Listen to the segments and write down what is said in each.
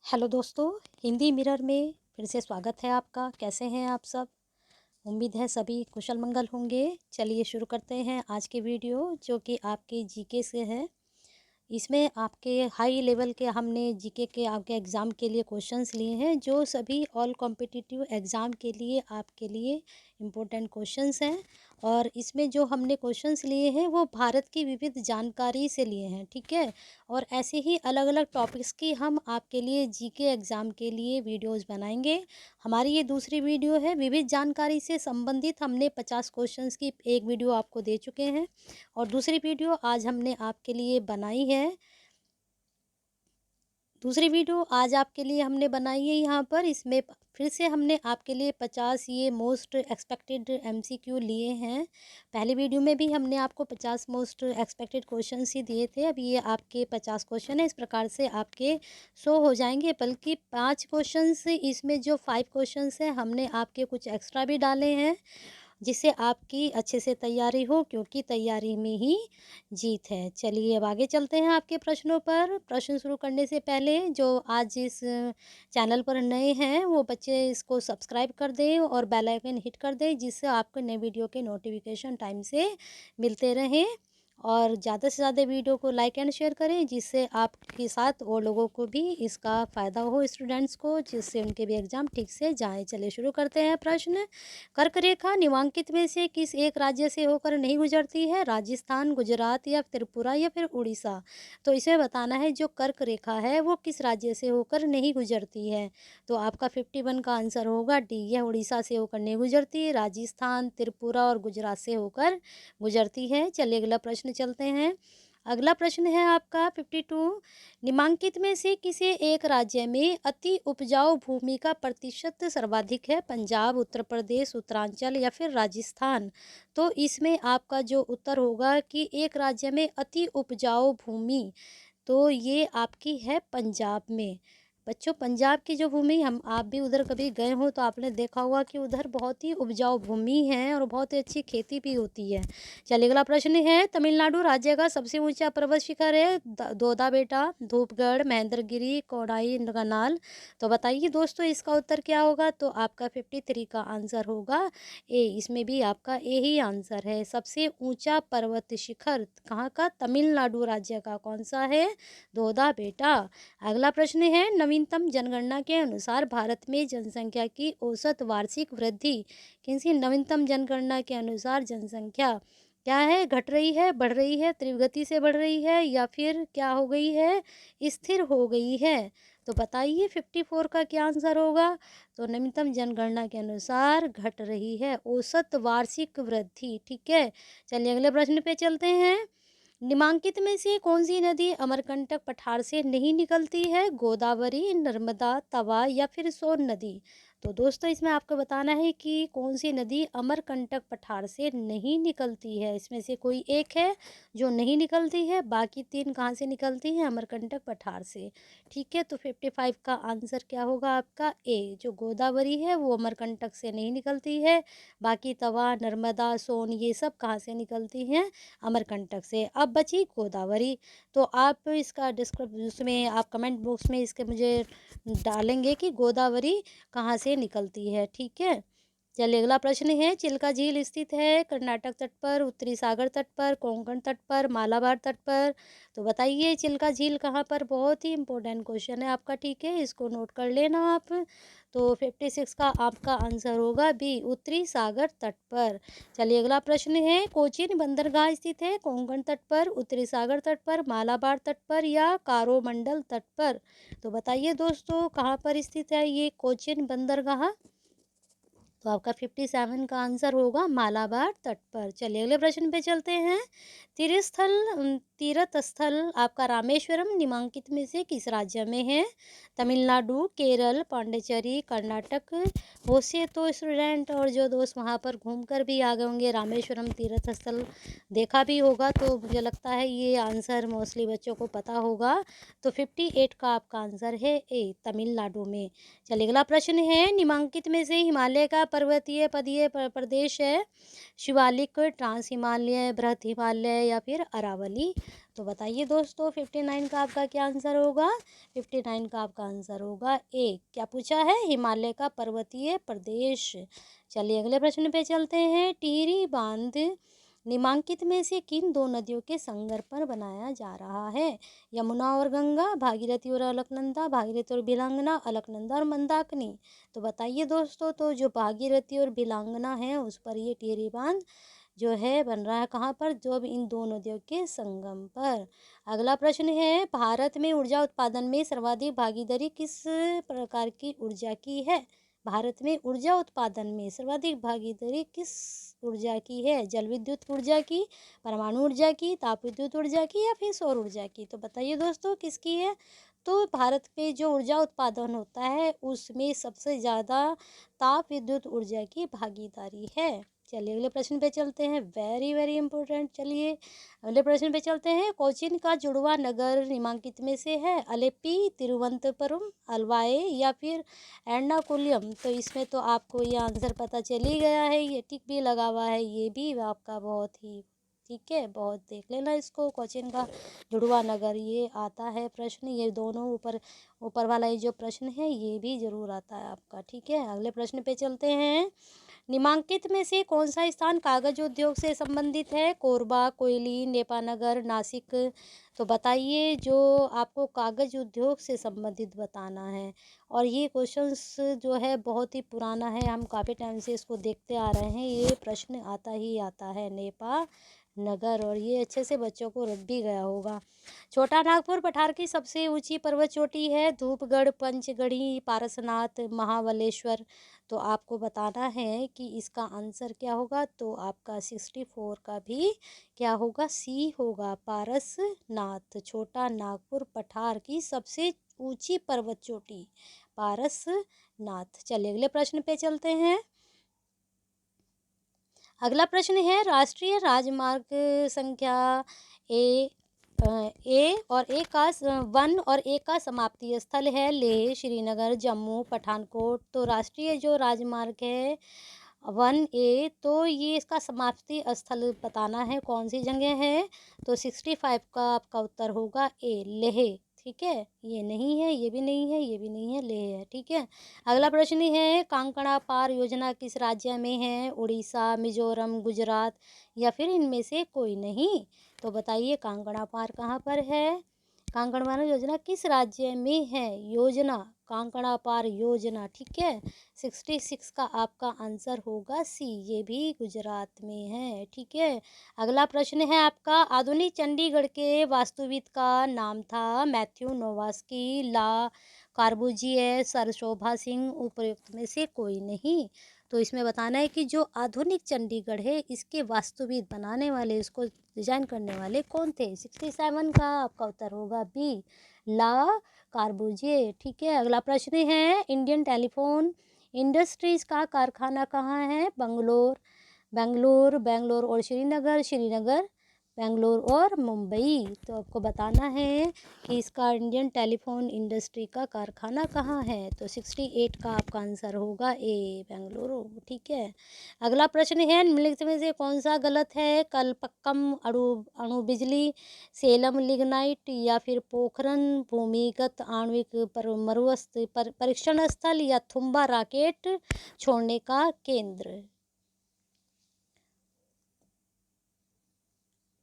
Hello दोस्तों, Hindi mirror में फिर से स्वागत है आपका। कैसे हैं आप सब? उम्मीद है सभी कुशल मंगल होंगे। चलिए शुरू करते हैं आज की वीडियो, जो कि आपके जीके से है। इसमें आपके हाई लेवल के हमने जीके के आपके एग्ज़ाम के लिए क्वेश्चंस लिए हैं, जो सभी ऑल कॉम्पिटिटिव एग्ज़ाम के लिए आपके लिए इम्पोर्टेंट क्वेश्चंस हैं। और इसमें जो हमने क्वेश्चंस लिए हैं वो भारत की विविध जानकारी से लिए हैं, ठीक है। और ऐसे ही अलग अलग टॉपिक्स की हम आपके लिए जीके एग्ज़ाम के लिए वीडियोस बनाएंगे। हमारी ये दूसरी वीडियो है। विविध जानकारी से संबंधित हमने 50 क्वेश्चंस की एक वीडियो आपको दे चुके हैं, और दूसरी वीडियो आज हमने आपके लिए बनाई है। दूसरी वीडियो आज आपके लिए हमने बनाई है यहाँ पर। इसमें फिर से हमने आपके लिए 50 ये मोस्ट एक्सपेक्टेड एमसीक्यू लिए हैं। पहली वीडियो में भी हमने आपको 50 मोस्ट एक्सपेक्टेड क्वेश्चंस ही दिए थे। अब ये आपके 50 क्वेश्चन है। इस प्रकार से आपके 100 हो जाएंगे, बल्कि 5 क्वेश्चंस, इसमें जो 5 क्वेश्चंस हैं हमने आपके कुछ एक्स्ट्रा भी डाले हैं, जिससे आपकी अच्छे से तैयारी हो, क्योंकि तैयारी में ही जीत है। चलिए अब आगे चलते हैं आपके प्रश्नों पर। प्रश्न शुरू करने से पहले जो आज इस चैनल पर नए हैं वो बच्चे इसको सब्सक्राइब कर दें और बेल आइकन हिट कर दें, जिससे आपको नए वीडियो के नोटिफिकेशन टाइम से मिलते रहें। और ज़्यादा से ज़्यादा वीडियो को लाइक एंड शेयर करें, जिससे आपके साथ और लोगों को भी इसका फ़ायदा हो, स्टूडेंट्स को, जिससे उनके भी एग्ज़ाम ठीक से जाएं। चलिए शुरू करते हैं प्रश्न। कर्क रेखा निम्नलिखित में से किस एक राज्य से होकर नहीं गुजरती है? राजस्थान, गुजरात या त्रिपुरा या फिर उड़ीसा? तो इसमें बताना है जो कर्क रेखा है वो किस राज्य से होकर नहीं गुजरती है। तो आपका 51 का आंसर होगा डी। यह उड़ीसा से होकर नहीं गुजरती, राजस्थान, त्रिपुरा और गुजरात से होकर गुजरती है। चलिए अगला प्रश्न चलते हैं। अगला प्रश्न है आपका 52। निम्नलिखित में से किसी एक राज्य में अति उपजाऊ भूमि का प्रतिशत सर्वाधिक है? पंजाब, उत्तर प्रदेश, उत्तरांचल या फिर राजस्थान? तो इसमें आपका जो उत्तर होगा कि एक राज्य में अति उपजाऊ भूमि, तो ये आपकी है पंजाब में। बच्चों, पंजाब की जो भूमि, हम आप भी उधर कभी गए हो तो आपने देखा होगा कि उधर बहुत ही उपजाऊ भूमि है और बहुत ही अच्छी खेती भी होती है। चलिए अगला प्रश्न है। तमिलनाडु राज्य का सबसे ऊंचा पर्वत शिखर है? दोदा बेटा, धूपगढ़, महेंद्रगिरी, कोडाई कनाल? तो बताइए दोस्तों इसका उत्तर क्या होगा। तो आपका 53 का आंसर होगा ए। इसमें भी आपका ए ही आंसर है। सबसे ऊंचा पर्वत शिखर कहाँ का? तमिलनाडु राज्य का। कौन सा है? दोदा बेटा। अगला प्रश्न है। नवीनतम जनगणना के अनुसार भारत में जनसंख्या की औसत वार्षिक वृद्धि किसी नवीनतम जनगणना के अनुसार जनसंख्या क्या है? घट रही है, बढ़ रही है, तीव्र गति से बढ़ रही है, या फिर क्या हो गई है? स्थिर हो गई है? तो बताइए 54 का क्या आंसर होगा। तो नवीनतम जनगणना के अनुसार घट रही है, औसत वार्षिक वृद्धि, ठीक है। चलिए अगले प्रश्न पे चलते हैं। निम्नलिखित में से कौन सी नदी अमरकंटक पठार से नहीं निकलती है? गोदावरी, नर्मदा, तवा या फिर सोन नदी? तो दोस्तों इसमें आपको बताना है कि कौन सी नदी अमरकंटक पठार से नहीं निकलती है। इसमें से कोई एक है जो नहीं निकलती है, बाकी 3 कहाँ से निकलती हैं? अमरकंटक पठार से, ठीक है। तो 55 का आंसर क्या होगा आपका? ए। जो गोदावरी है वो अमरकंटक से नहीं निकलती है, बाकी तवा, नर्मदा, सोन ये सब कहाँ से निकलती हैं? अमरकंटक से। अब बची गोदावरी। तो आप इसका उसमें आप कमेंट बॉक्स में इसके मुझे डालेंगे कि गोदावरी कहाँ से निकलती है, ठीक है। चलिए अगला प्रश्न है। चिल्का झील स्थित है कर्नाटक तट पर, उत्तरी सागर तट पर, कोंकण तट पर, मालाबार तट पर? तो बताइए चिल्का झील कहाँ पर? बहुत ही इंपॉर्टेंट क्वेश्चन है आपका, ठीक है, इसको नोट कर लेना आप। तो 56 का आपका आंसर होगा बी, उत्तरी सागर तट पर। चलिए अगला प्रश्न है। कोचीन बंदरगाह स्थित है कोंकण तट पर, उत्तरी सागर तट पर, मालाबार तट पर या कारोमंडल तट पर? तो बताइए दोस्तों कहाँ पर स्थित है ये कोचीन बंदरगाह। तो आपका 57 का आंसर होगा मालाबार तट पर। चलिए अगले प्रश्न पे चलते हैं। तीर्थ स्थल आपका रामेश्वरम निम्नलिखित में से किस राज्य में है? तमिलनाडु, केरल, पांडिचेरी, कर्नाटक? बहुत से तो स्टूडेंट और जो दोस्त वहाँ पर घूमकर भी आ गए होंगे, रामेश्वरम तीर्थ स्थल देखा भी होगा, तो मुझे लगता है ये आंसर मोस्टली बच्चों को पता होगा। तो 58 का आपका आंसर है ए, तमिलनाडु में। चलिए अगला प्रश्न है। निम्नलिखित में से हिमालय का पर्वतीय पदीय प्रदेश है? शिवालिक, ट्रांस हिमालय, बृहत हिमालय या फिर अरावली? तो बताइए दोस्तों 59 का आपका क्या आंसर होगा? 59 का आपका आंसर होगा ए। क्या पूछा है? हिमालय का पर्वतीय प्रदेश। चलिए अगले प्रश्न पे चलते हैं। टिहरी बांध निम्नलिखित में से किन दो नदियों के संगम पर बनाया जा रहा है? यमुना और गंगा, भागीरथी और अलकनंदा, भागीरथी और भिलंगना, अलकनंदा और मंदाकिनी? तो बताइए दोस्तों, तो जो भागीरथी और भिलंगना है उस पर ये टिहरी बांध जो है बन रहा है। कहाँ पर? जो अब इन दो नदियों के संगम पर। अगला प्रश्न है, भारत में ऊर्जा उत्पादन में सर्वाधिक भागीदारी किस प्रकार की ऊर्जा की है? भारत में ऊर्जा उत्पादन में सर्वाधिक भागीदारी किस ऊर्जा की है? जल विद्युत ऊर्जा की, परमाणु ऊर्जा की, ताप विद्युत ऊर्जा की या फिर सौर ऊर्जा की? तो बताइए दोस्तों किसकी है? तो भारत में जो ऊर्जा उत्पादन होता है उसमें सबसे ज़्यादा ताप विद्युत ऊर्जा की भागीदारी है। चलिए अगले प्रश्न पे चलते हैं। Very very important. चलिए अगले प्रश्न पे चलते हैं। कोचीन का जुड़वा नगर निम्नलिखित में से है? अलेप्पी, तिरुवनंतपुरम, अलवाई या फिर एर्नाकुलम? तो इसमें तो आपको ये आंसर पता चल ही गया है, ये टिक भी लगा हुआ है, ये भी आपका बहुत ही ठीक है, बहुत देख लेना इसको। कोचीन का जुड़वा नगर ये आता है प्रश्न, ये दोनों ऊपर वाला ये जो प्रश्न है ये भी जरूर आता है आपका। ठीक है अगले प्रश्न पे चलते हैं। निम्नलिखित में से कौन सा स्थान कागज उद्योग से संबंधित है? कोरबा, कोयली, नेपानगर, नासिक? तो बताइए जो आपको कागज उद्योग से संबंधित बताना है। और ये क्वेश्चंस जो है बहुत ही पुराना है, हम काफ़ी टाइम से इसको देखते आ रहे हैं, ये प्रश्न आता ही आता है नेपानगर, और ये अच्छे से बच्चों को रट भी गया होगा। छोटा नागपुर पठार की सबसे ऊंची पर्वत चोटी है? धूपगढ़, पंचगढ़ी, पारसनाथ, महाबलेश्वर? तो आपको बताना है कि इसका आंसर क्या होगा। तो आपका 64 का भी क्या होगा? सी होगा, पारसनाथ। छोटा नागपुर पठार की सबसे ऊंची पर्वत चोटी पारसनाथ। चलिए अगले प्रश्न पे चलते हैं। अगला प्रश्न है, राष्ट्रीय राजमार्ग संख्या ए और ए का 1 और ए का समाप्ति स्थल है लेह, श्रीनगर, जम्मू, पठानकोट। तो राष्ट्रीय जो राजमार्ग है 1A, तो ये इसका समाप्ति स्थल बताना है कौन सी जगह है। तो 65 का आपका उत्तर होगा ए, लेह। ठीक है, ये नहीं है, ये भी नहीं है, ये भी नहीं है, लेह है। ठीक है अगला प्रश्न है, कांकड़ा पार योजना किस राज्य में है? उड़ीसा, मिजोरम, गुजरात या फिर इनमें से कोई नहीं? तो बताइए कांकड़ा पार कहाँ पर है? कांकड़ा योजना किस राज्य में है? योजना कांकड़ा पार योजना। ठीक है 66 का आपका आंसर होगा सी, ये भी गुजरात में है। ठीक है अगला प्रश्न है आपका, आधुनिक चंडीगढ़ के वास्तुविद का नाम था? मैथ्यू नोवास्की, ला कार्बूजिए, सर शोभा सिंह? उपयुक्त में से कोई नहीं। तो इसमें बताना है कि जो आधुनिक चंडीगढ़ है इसके वास्तुविद बनाने वाले, इसको डिजाइन करने वाले कौन थे? 67 का आपका उत्तर होगा बी, ला कार्बूजिए। ठीक है अगला प्रश्न है, इंडियन टेलीफोन इंडस्ट्रीज का कारखाना कहाँ है? बेंगलोर और श्रीनगर, बेंगलोर और मुंबई? तो आपको बताना है कि इसका इंडियन टेलीफोन इंडस्ट्री का कारखाना कहाँ है। तो 68 का आपका आंसर होगा ए, बेंगलुरु। ठीक है अगला प्रश्न है, निम्नलिखित में से कौन सा गलत है? कलपक्कम अणु बिजली, सेलम लिग्नाइट या फिर पोखरन भूमिगत आणविक परीक्षण स्थल या थुम्बा रॉकेट छोड़ने का केंद्र?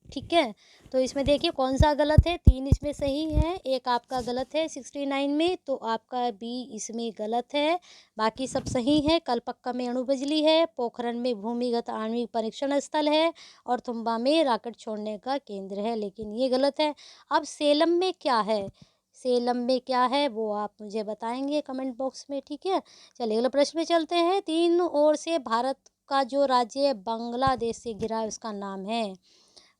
ठीक है तो इसमें देखिए कौन सा गलत है, 3 इसमें सही है, एक आपका गलत है 69 में, तो आपका बी इसमें गलत है, बाकी सब सही है। कलपक्का में अणु बिजली है, पोखरन में भूमिगत आणविक परीक्षण स्थल है और तुम्बा में रॉकेट छोड़ने का केंद्र है, लेकिन ये गलत है। अब सेलम में क्या है? सेलम में क्या है वो आप मुझे बताएंगे कमेंट बॉक्स में। ठीक है चलिए अगले प्रश्न में चलते हैं। 3 ओर से भारत का जो राज्य बांग्लादेश से घिरा है उसका नाम है,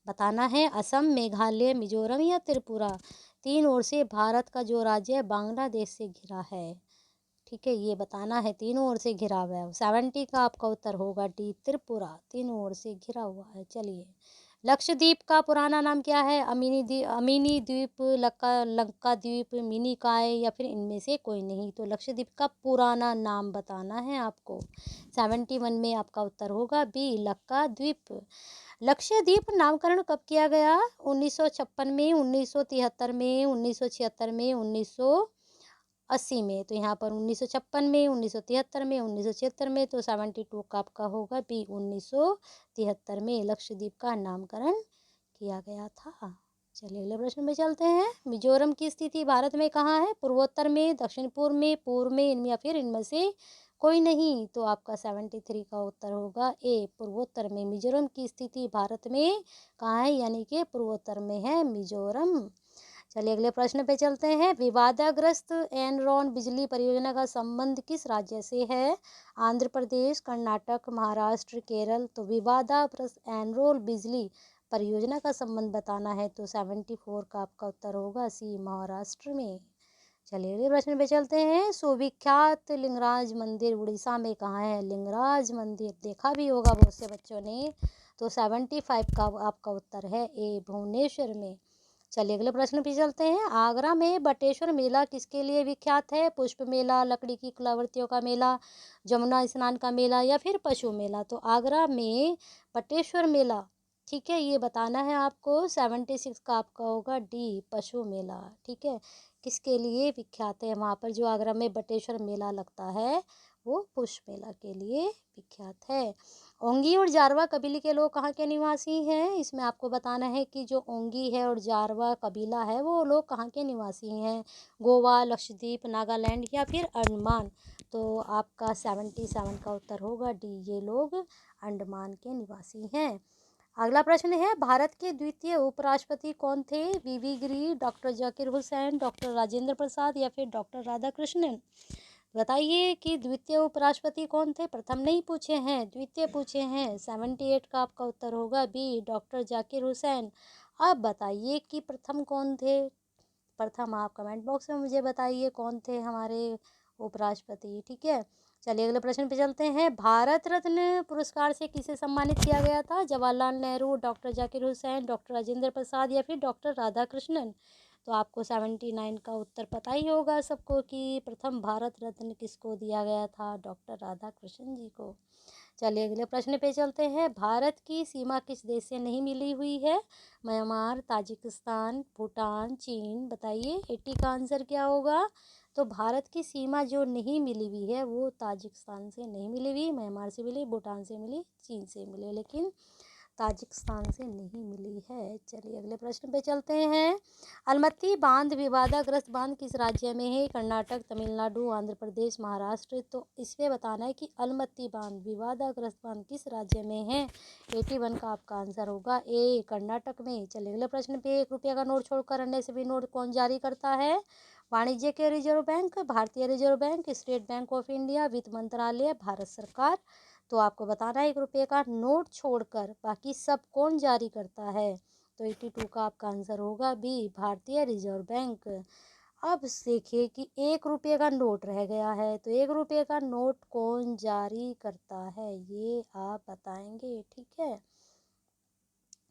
बताना है असम, मेघालय, मिजोरम या त्रिपुरा? 3 ओर से भारत का जो राज्य है बांग्लादेश से घिरा है। ठीक है ये बताना है, तीनों ओर से घिरा हुआ है। 70 का आपका उत्तर होगा डी, त्रिपुरा, तीनों ओर से घिरा हुआ है। चलिए लक्षद्वीप का पुराना नाम क्या है? अमीनी द्वीप, लंका द्वीप, मिनिकॉय या फिर इनमें से कोई नहीं। तो लक्षद्वीप का पुराना नाम बताना है आपको। 71 में आपका उत्तर होगा बी, लक्का द्वीप। लक्षद्वीप नामकरण कब किया गया? 1956 में, 1973 में, 1976 में, 1980 में। तो यहाँ पर 1956 में, 1973 में, 1976 में। तो 72 का आपका होगा बी, 1973 में लक्षद्वीप का नामकरण किया गया था। चलिए अगले प्रश्न में चलते हैं। मिजोरम की स्थिति भारत में कहाँ है? पूर्वोत्तर में, दक्षिण पूर्व में, इनमें या फिर इनमें से कोई नहीं। तो आपका 73 का उत्तर होगा ए, पूर्वोत्तर में। मिजोरम की स्थिति भारत में कहाँ है? यानी कि पूर्वोत्तर में है मिजोरम। चलिए अगले प्रश्न पे चलते हैं। विवादाग्रस्त एनरॉन बिजली परियोजना का संबंध किस राज्य से है? आंध्र प्रदेश, कर्नाटक, महाराष्ट्र, केरल। तो विवादाग्रस्त एनरॉन बिजली परियोजना का संबंध बताना है। तो 74 का आपका उत्तर होगा सी, महाराष्ट्र में। चलिए अगले प्रश्न पे चलते हैं। सुविख्यात लिंगराज मंदिर उड़ीसा में कहाँ है? लिंगराज मंदिर देखा भी होगा बहुत से बच्चों ने। तो 75 का आपका उत्तर है ए, भुवनेश्वर में। चलिए अगले प्रश्न पे चलते हैं। आगरा में बटेश्वर मेला किसके लिए विख्यात है? पुष्प मेला, लकड़ी की कलाकृतियों का मेला, जमुना स्नान का मेला या फिर पशु मेला। तो आगरा में बटेश्वर मेला, ठीक है, ये बताना है आपको। 76 का आपका होगा डी, पशु मेला। ठीक है, किसके लिए विख्यात है? वहाँ पर जो आगरा में बटेश्वर मेला लगता है वो पुष्प मेला के लिए विख्यात है। ओंगी और जारवा कबीले के लोग कहाँ के निवासी हैं? इसमें आपको बताना है कि जो ओंगी है और जारवा कबीला है वो लोग कहाँ के निवासी हैं? गोवा, लक्षद्वीप, नागालैंड या फिर अंडमान। तो आपका 77 का उत्तर होगा डी, ये लोग अंडमान के निवासी हैं। अगला प्रश्न है, भारत के द्वितीय उपराष्ट्रपति कौन थे? वीवी गिरी, डॉक्टर जाकिर हुसैन, डॉक्टर राजेंद्र प्रसाद या फिर डॉक्टर राधाकृष्णन। बताइए कि द्वितीय उपराष्ट्रपति कौन थे? प्रथम नहीं पूछे हैं, द्वितीय पूछे हैं। 78 का आपका उत्तर होगा बी, डॉक्टर जाकिर हुसैन। अब बताइए कि प्रथम कौन थे? प्रथम आप कमेंट बॉक्स में मुझे बताइए कौन थे हमारे उपराष्ट्रपति। ठीक है, चलिए अगले प्रश्न पे चलते हैं। भारत रत्न पुरस्कार से किसे सम्मानित किया गया था? जवाहरलाल नेहरू, डॉक्टर जाकिर हुसैन, डॉक्टर राजेंद्र प्रसाद या फिर डॉक्टर राधाकृष्णन। तो आपको 79 का उत्तर पता ही होगा सबको कि प्रथम भारत रत्न किसको दिया गया था? डॉक्टर राधाकृष्णन जी को। चलिए अगले प्रश्न पे चलते हैं। भारत की सीमा किस देश से नहीं मिली हुई है? म्यांमार, ताजिकिस्तान, भूटान, चीन। बताइए 80 का आंसर क्या होगा? तो भारत की सीमा जो नहीं मिली हुई है वो ताजिकिस्तान से नहीं मिली हुई, म्यांमार से मिली, भूटान से मिली, चीन से मिली, लेकिन ताजिकिस्तान से नहीं मिली है। चलिए अगले प्रश्न पे चलते हैं। अलमत्ती बांध विवादाग्रस्त बांध किस राज्य में है? कर्नाटक, तमिलनाडु, आंध्र प्रदेश, महाराष्ट्र। तो इसमें बताना है कि अलमत्ती बांध विवादाग्रस्त बांध किस राज्य में है? 81 का आपका आंसर होगा ए, कर्नाटक में। चलिए अगले प्रश्न पे, 1 रुपये का नोट छोड़कर अन्य सभी नोट कौन जारी करता है? वाणिज्य के रिजर्व बैंक, भारतीय reserve bank, state bank of India, वित्त मंत्रालय, भारत सरकार। तो आपको बताना है 1 रुपये का नोट छोड़कर बाकी सब कौन जारी करता है? तो 82 का आपका आंसर होगा बी, भारतीय रिजर्व बैंक। अब देखिए कि 1 रुपये का नोट रह गया है, तो 1 रुपये का नोट कौन जारी करता है ये आप बताएंगे। ठीक है,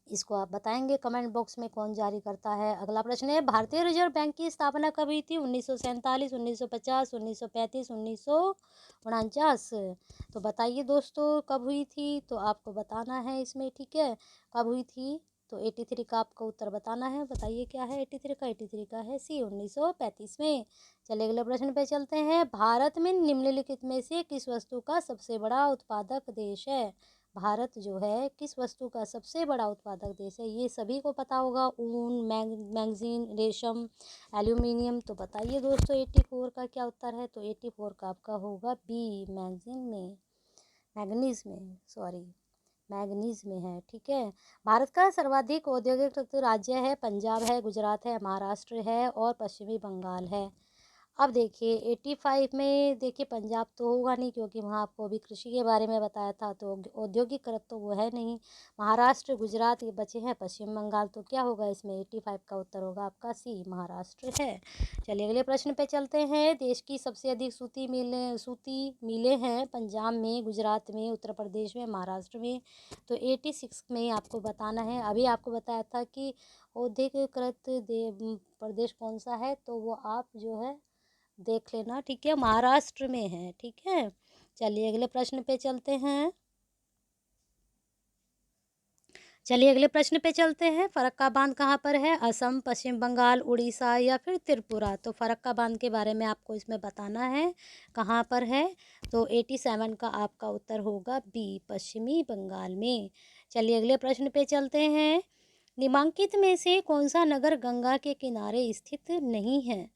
इसको आप बताएंगे कमेंट बॉक्स में कौन जारी करता है। अगला प्रश्न है, भारतीय रिजर्व बैंक की स्थापना कब हुई थी? 1947, 1950, 1935, 1949। तो बताइए दोस्तों कब हुई थी? तो आपको बताना है इसमें। ठीक है, कब हुई थी? तो 83 का आपको उत्तर बताना है। बताइए क्या है 83 का है सी, 1935 में। चलिए अगले प्रश्न पे चलते हैं। भारत में निम्नलिखित में से किस वस्तु का सबसे बड़ा उत्पादक देश है? भारत जो है किस वस्तु का सबसे बड़ा उत्पादक देश है? ये सभी को पता होगा, ऊन, मैगजीन, रेशम, एल्यूमिनियम। तो बताइए दोस्तों 84 का क्या उत्तर है? तो 84 का आपका होगा बी, मैगजीन में, मैग्नीज में, सॉरी मैग्नीज में है। ठीक है, भारत का सर्वाधिक औद्योगिक राज्य है? पंजाब है, गुजरात है, महाराष्ट्र है और पश्चिमी बंगाल है। अब देखिए 85 में देखिए पंजाब तो होगा नहीं, क्योंकि वहाँ आपको अभी कृषि के बारे में बताया था, तो औद्योगिकरण तो वो है नहीं। महाराष्ट्र, गुजरात ये बचे हैं, पश्चिम बंगाल, तो क्या होगा इसमें? 85 का उत्तर होगा आपका सी, महाराष्ट्र है। चलिए अगले प्रश्न पे चलते हैं। देश की सबसे अधिक सूती मिलें हैं पंजाब में, गुजरात में, उत्तर प्रदेश में, महाराष्ट्र में। तो 86 में आपको बताना है। अभी आपको बताया था कि औद्योगिकृत प्रदेश कौन सा है, तो वो आप जो है देख लेना, ठीक है, महाराष्ट्र में है, ठीक है। चलिए अगले प्रश्न पे चलते हैं। फरक्का बांध कहाँ पर है? असम, पश्चिम बंगाल, उड़ीसा या फिर त्रिपुरा? तो फरक्का बांध के बारे में आपको इसमें बताना है कहाँ पर है। तो 87 का आपका उत्तर होगा बी, पश्चिमी बंगाल में। चलिए अगले प्रश्न पे चलते हैं। निम्नलिखित में से कौन सा नगर गंगा के किनारे स्थित नहीं है?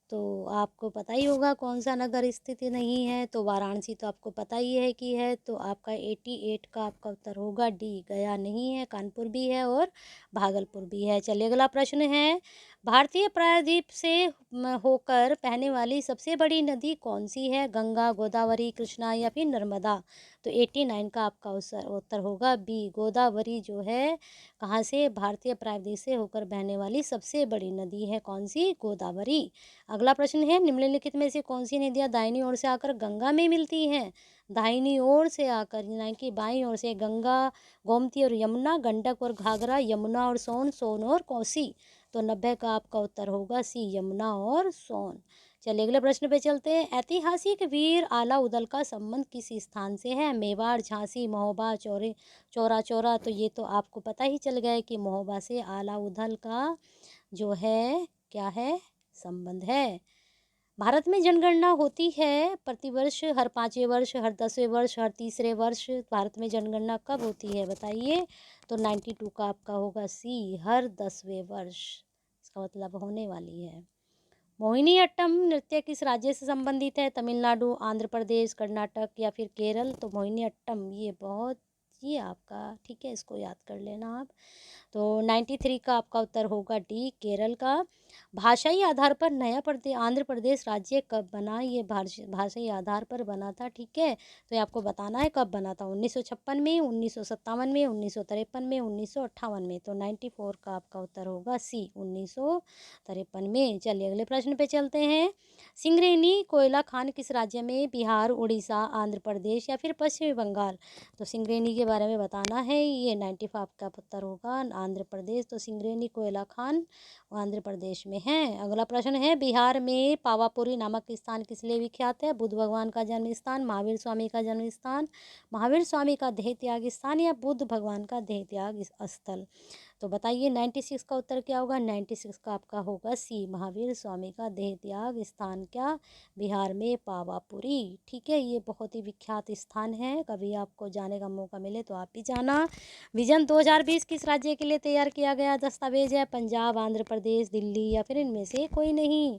तो आपको पता ही होगा कौन सा नगर स्थित नहीं है। तो वाराणसी तो आपको पता ही है कि है, तो आपका 88 का आपका उत्तर होगा डी, गया नहीं है, कानपुर भी है और भागलपुर भी है। चलिए अगला प्रश्न है। भारतीय प्रायद्वीप से होकर बहने वाली सबसे बड़ी नदी कौन सी है? गंगा, गोदावरी, कृष्णा या फिर नर्मदा? तो 89 का आपका उत्तर होगा बी, गोदावरी जो है कहाँ से? भारतीय प्रायद्वीप से होकर बहने वाली सबसे बड़ी नदी है कौन सी? गोदावरी। अगला प्रश्न है। निम्नलिखित में से कौन सी नदियाँ दाहिनी ओर से आकर गंगा में मिलती हैं? दाहिनी ओर से आकर, यानी कि बाईं ओर से, गंगा, गोमती और यमुना, गंडक और घाघरा, यमुना और सोन, सोन और कोसी। तो 90 का आपका उत्तर होगा सी, यमुना और सोन। चलिए अगले प्रश्न पे चलते हैं। ऐतिहासिक वीर आला उदल का संबंध किस स्थान से है? मेवाड़, झांसी, महोबा, चौरा चौरा? तो ये तो आपको पता ही चल गया है कि महोबा से आला उदल का जो है क्या है, संबंध है। भारत में जनगणना होती है प्रतिवर्ष, हर 5वें वर्ष, हर 10वें वर्ष, हर तीसरे वर्ष? भारत में जनगणना कब होती है बताइए? तो 92 का आपका होगा सी, हर 10वें वर्ष। इसका मतलब होने वाली है। मोहिनीअट्टम नृत्य किस राज्य से संबंधित है? तमिलनाडु, आंध्र प्रदेश, कर्नाटक या फिर केरल? तो मोहिनीअट्टम ये आपका, ठीक है, इसको याद कर लेना आप। तो 93 का आपका उत्तर होगा डी, केरल का। भाषाई आधार पर नया आंध्र प्रदेश राज्य कब बना? ये भाषाई आधार पर बना था, ठीक है। तो ये आपको बताना है कब बना था। 1956 में, 1957 में, 1953 में, 1958 में? तो 94 का आपका उत्तर होगा सी, 1953 में। चलिए अगले प्रश्न पे चलते हैं। सिंगरेनी कोयला खान किस राज्य में? बिहार, उड़ीसा, आंध्र प्रदेश या फिर पश्चिम बंगाल? तो सिंगरेनी के बारे में बताना है। ये 95 का उत्तर होगा आंध्र प्रदेश। तो सिंगरेनी कोयला खान आंध्र प्रदेश में है। अगला प्रश्न है। बिहार में पावापुरी नामक स्थान किस लिए विख्यात है? बुद्ध भगवान का जन्म स्थान, महावीर स्वामी का जन्म स्थान, महावीर स्वामी का देह त्याग स्थान या बुद्ध भगवान का देह त्याग स्थल? तो बताइए 96 का उत्तर क्या होगा? 96 का आपका होगा सी, महावीर स्वामी का देह त्याग स्थान क्या? बिहार में पावापुरी, ठीक है। ये बहुत ही विख्यात स्थान है, कभी आपको जाने का मौका मिले तो आप भी जाना। विजन 2020 किस राज्य के लिए तैयार किया गया दस्तावेज है? पंजाब, आंध्र प्रदेश, दिल्ली या फिर इनमें से कोई नहीं?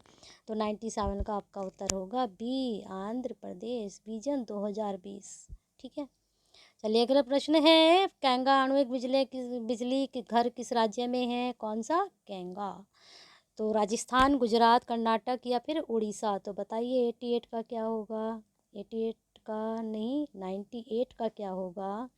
तो 97 का आपका उत्तर होगा बी, आंध्र प्रदेश, विजन 2020, ठीक है। चलिए अगला प्रश्न है। कैंगा आणुविक बिजली के घर किस राज्य में है? कौन सा? कैंगा। तो राजस्थान, गुजरात, कर्नाटक या फिर उड़ीसा? तो बताइए 88 का क्या होगा? 88 का नहीं, 98 का क्या होगा?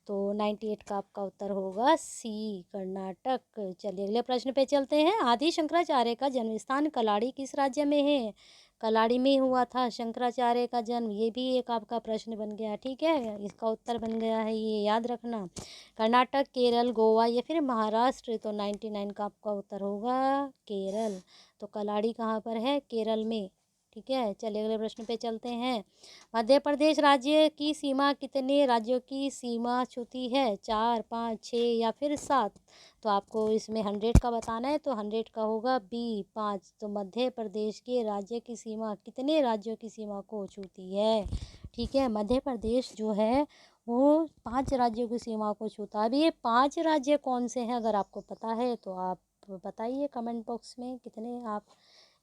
तो 98 का आपका उत्तर होगा सी, कर्नाटक। चलिए अगले प्रश्न पे चलते हैं। आदि शंकराचार्य का जन्म स्थान कलाड़ी किस राज्य में है? कलाड़ी में हुआ था शंकराचार्य का जन्म। ये भी एक आपका प्रश्न बन गया, ठीक है, इसका उत्तर बन गया है, ये याद रखना। कर्नाटक, केरल, गोवा या फिर महाराष्ट्र? तो 99 का आपका उत्तर होगा केरल। तो कलाड़ी कहाँ पर है? केरल में, ठीक है। चलिए अगले प्रश्न पे चलते हैं। मध्य प्रदेश राज्य की सीमा कितने राज्यों की सीमा छूती है? 4, 5, 6 या फिर 7? तो आपको इसमें 100 का बताना है, तो 100 का होगा बी, 5। तो मध्य प्रदेश के राज्य की सीमा कितने राज्यों की सीमा को छूती है? ठीक है, मध्य प्रदेश जो है वो 5 राज्यों की सीमा को छूता है। अभी ये 5 राज्य कौन से हैं, अगर आपको पता है तो आप बताइए कमेंट बॉक्स में, कितने आप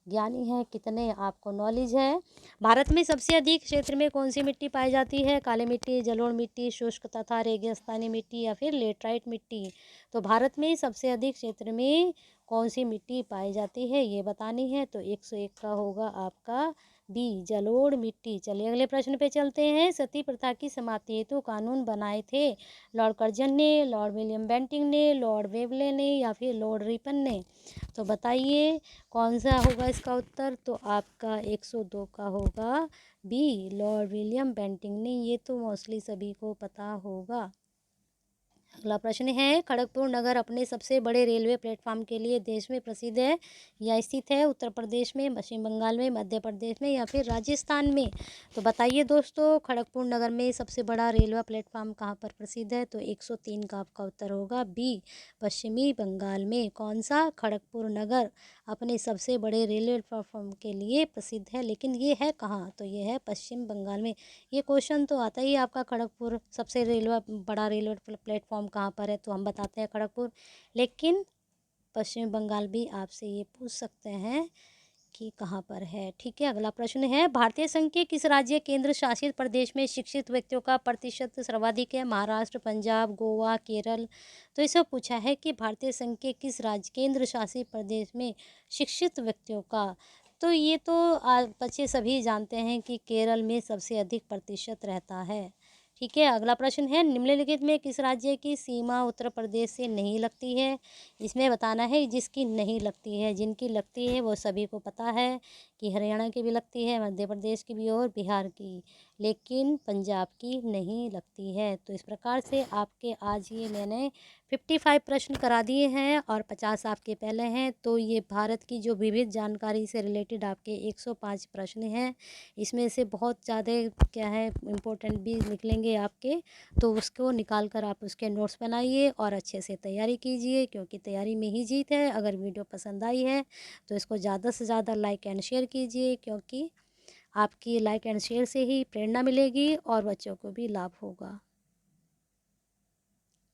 ज्ञानी हैं, कितने आपको नॉलेज है। भारत में सबसे अधिक क्षेत्र में कौन सी मिट्टी पाई जाती है? काली मिट्टी, जलोढ़ मिट्टी, शुष्क तथा रेगिस्तानी मिट्टी या फिर लेटराइट मिट्टी? तो भारत में सबसे अधिक क्षेत्र में कौन सी मिट्टी पाई जाती है ये बतानी है। तो 101 का होगा आपका बी जलोढ़ मिट्टी। चलिए अगले प्रश्न पे चलते हैं। सती प्रथा की समाप्ति हेतु कानून बनाए थे लॉर्ड कर्जन ने, लॉर्ड विलियम बेंटिंक ने, लॉर्ड वेवले ने या फिर लॉर्ड रिपन ने। तो बताइए कौन सा होगा इसका उत्तर। तो आपका 102 का होगा बी लॉर्ड विलियम बेंटिंक ने। ये तो मोस्टली सभी को पता होगा। अगला प्रश्न है, खड़गपुर नगर अपने सबसे बड़े रेलवे प्लेटफॉर्म के लिए देश में प्रसिद्ध है या स्थित है उत्तर प्रदेश में, पश्चिम बंगाल में, मध्य प्रदेश में या फिर राजस्थान में। तो बताइए दोस्तों खड़गपुर नगर में सबसे बड़ा रेलवे प्लेटफॉर्म कहाँ पर प्रसिद्ध है। तो 103 का आपका उत्तर होगा बी पश्चिमी बंगाल में। कौन सा? खड़गपुर नगर अपने सबसे बड़े रेलवे प्लेटफॉर्म के लिए प्रसिद्ध है, लेकिन ये है कहाँ। तो ये है पश्चिम बंगाल में। ये क्वेश्चन तो आता ही आपका खड़गपुर सबसे बड़ा रेलवे प्लेटफॉर्म कहाँ पर है, तो हम बताते हैं खड़गपुर। लेकिन पश्चिम बंगाल भी आपसे ये पूछ सकते हैं कि कहाँ पर है। ठीक है, अगला प्रश्न है, भारतीय संघ के किस राज्य केंद्र शासित प्रदेश में शिक्षित व्यक्तियों का प्रतिशत सर्वाधिक है। महाराष्ट्र, पंजाब, गोवा, केरल। तो इसे पूछा है कि भारतीय संघ के किस राज्य केंद्र शासित प्रदेश में शिक्षित व्यक्तियों का। तो ये तो बच्चे सभी जानते हैं कि केरल में सबसे अधिक प्रतिशत रहता है। ठीक है, अगला प्रश्न है, निम्नलिखित में किस राज्य की सीमा उत्तर प्रदेश से नहीं लगती है। इसमें बताना है जिसकी नहीं लगती है। जिनकी लगती है वो सभी को पता है कि हरियाणा की भी लगती है, मध्य प्रदेश की भी और बिहार की, लेकिन पंजाब की नहीं लगती है। तो इस प्रकार से आपके आज ये मैंने 55 प्रश्न करा दिए हैं और 50 आपके पहले हैं। तो ये भारत की जो विविध जानकारी से रिलेटेड आपके 105 प्रश्न हैं, इसमें से बहुत ज़्यादा क्या है इम्पोर्टेंट भी निकलेंगे आपके। तो उसको निकाल कर आप उसके नोट्स बनाइए और अच्छे से तैयारी कीजिए, क्योंकि तैयारी में ही जीत है। अगर वीडियो पसंद आई है तो इसको ज़्यादा से ज़्यादा लाइक एंड शेयर कीजिए, क्योंकि आपकी लाइक एंड शेयर से ही प्रेरणा मिलेगी और बच्चों को भी लाभ होगा।